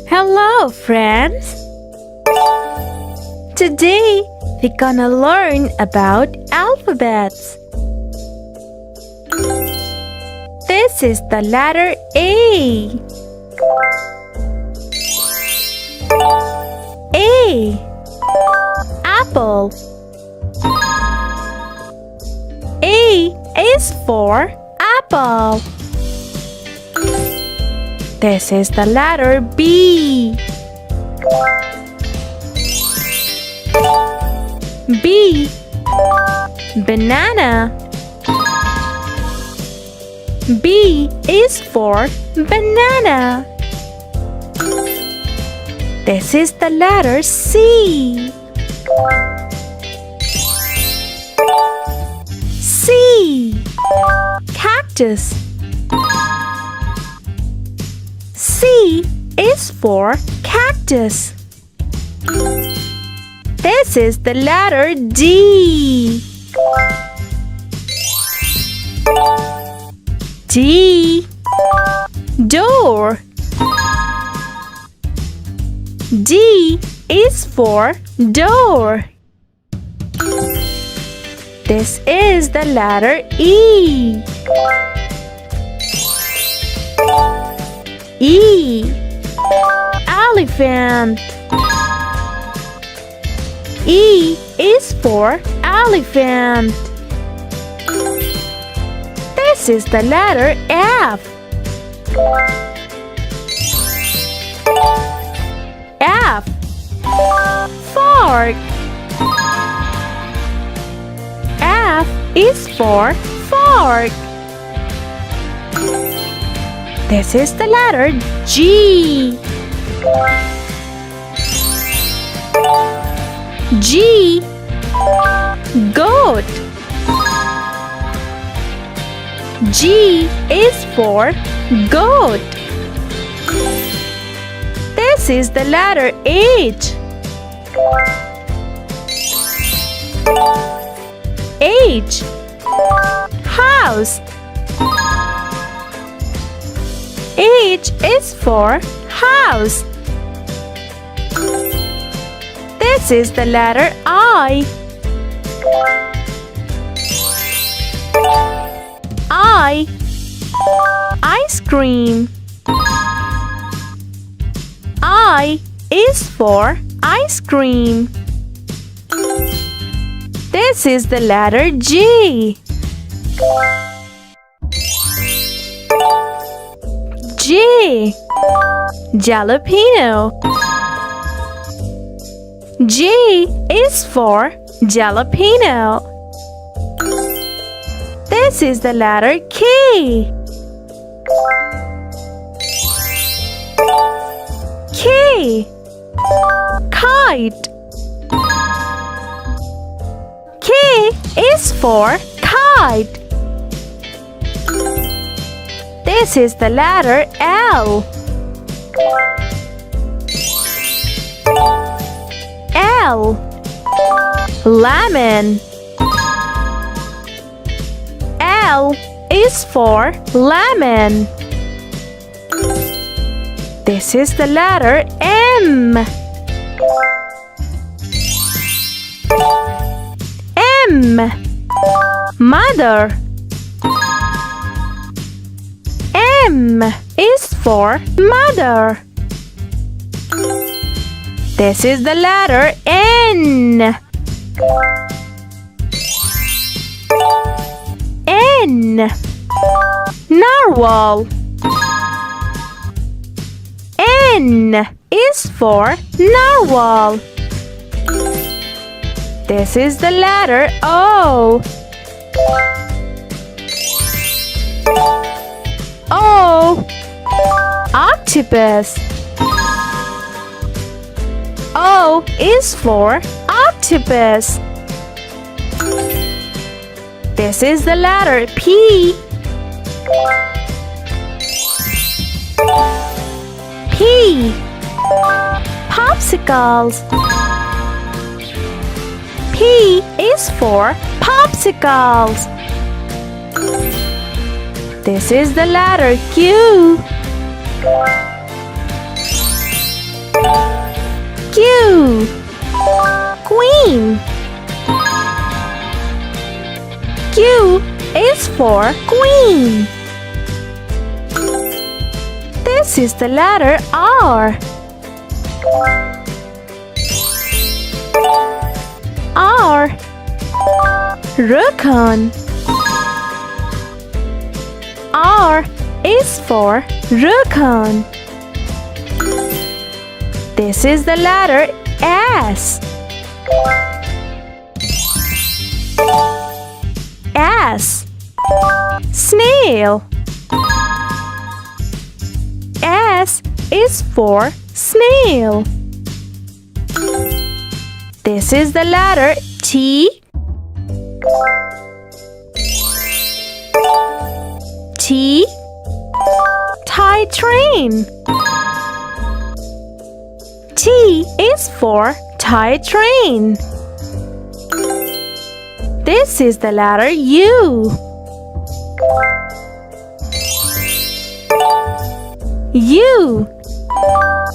Hello, friends! Today, we're gonna learn about alphabets. This is the letter A. A. Apple. A is for apple. This is the letter B. B. Banana. B is for banana. This is the letter C. C. Cactus. C is for cactus. This is the letter D. D. Door. D is for door. This is the letter E. E. Elephant. E is for elephant. This is the letter F. F. Fork. F is for fork. This is the letter G. G. Goat. G is for goat. This is the letter H. H. House. H is for house. This is the letter I. I. Ice cream. I is for ice cream. This is the letter J. J. Jalapeno. J is for jalapeno. This is the letter K. K. Kite. K is for kite. This is the letter L. L. Lemon. L is for lemon. This is the letter M. M. Mother. M is for mother. This is the letter N. N. Narwhal. N is for narwhal. This is the letter O. O. Octopus. O is for octopus. This is the letter P. P. Popsicles. P is for popsicles. This is the letter Q. queen. Q is for queen. This is the letter R. R. Raccoon. R is for raccoon. This is the letter S. S. Snail. S is for snail. This is the letter T. T. Tie train. T is for tie train. This is the letter U. U.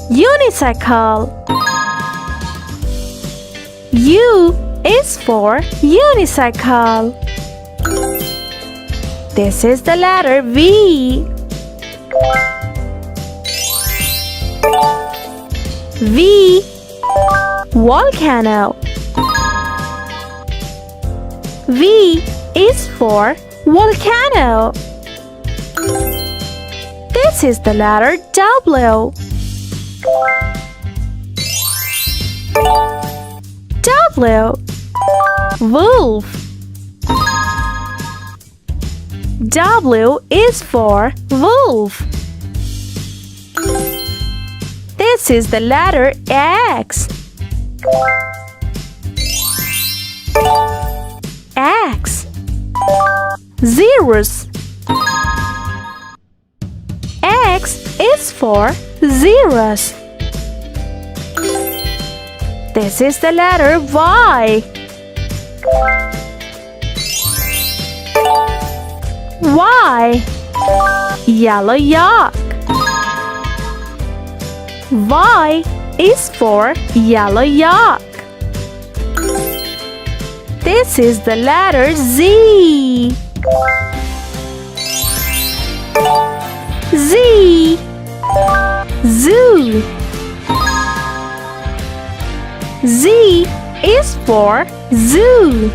Unicycle. U is for unicycle. This is the letter V. V. Volcano. V is for volcano. This is the letter W. W. Wolf. W is for wolf. This is the letter X. X. Zeros. X is for zeros. This is the letter Y. Y. Yellow yak. Y is for yellow yak. This is the letter Z. Z. Zoo. Z is for zoo.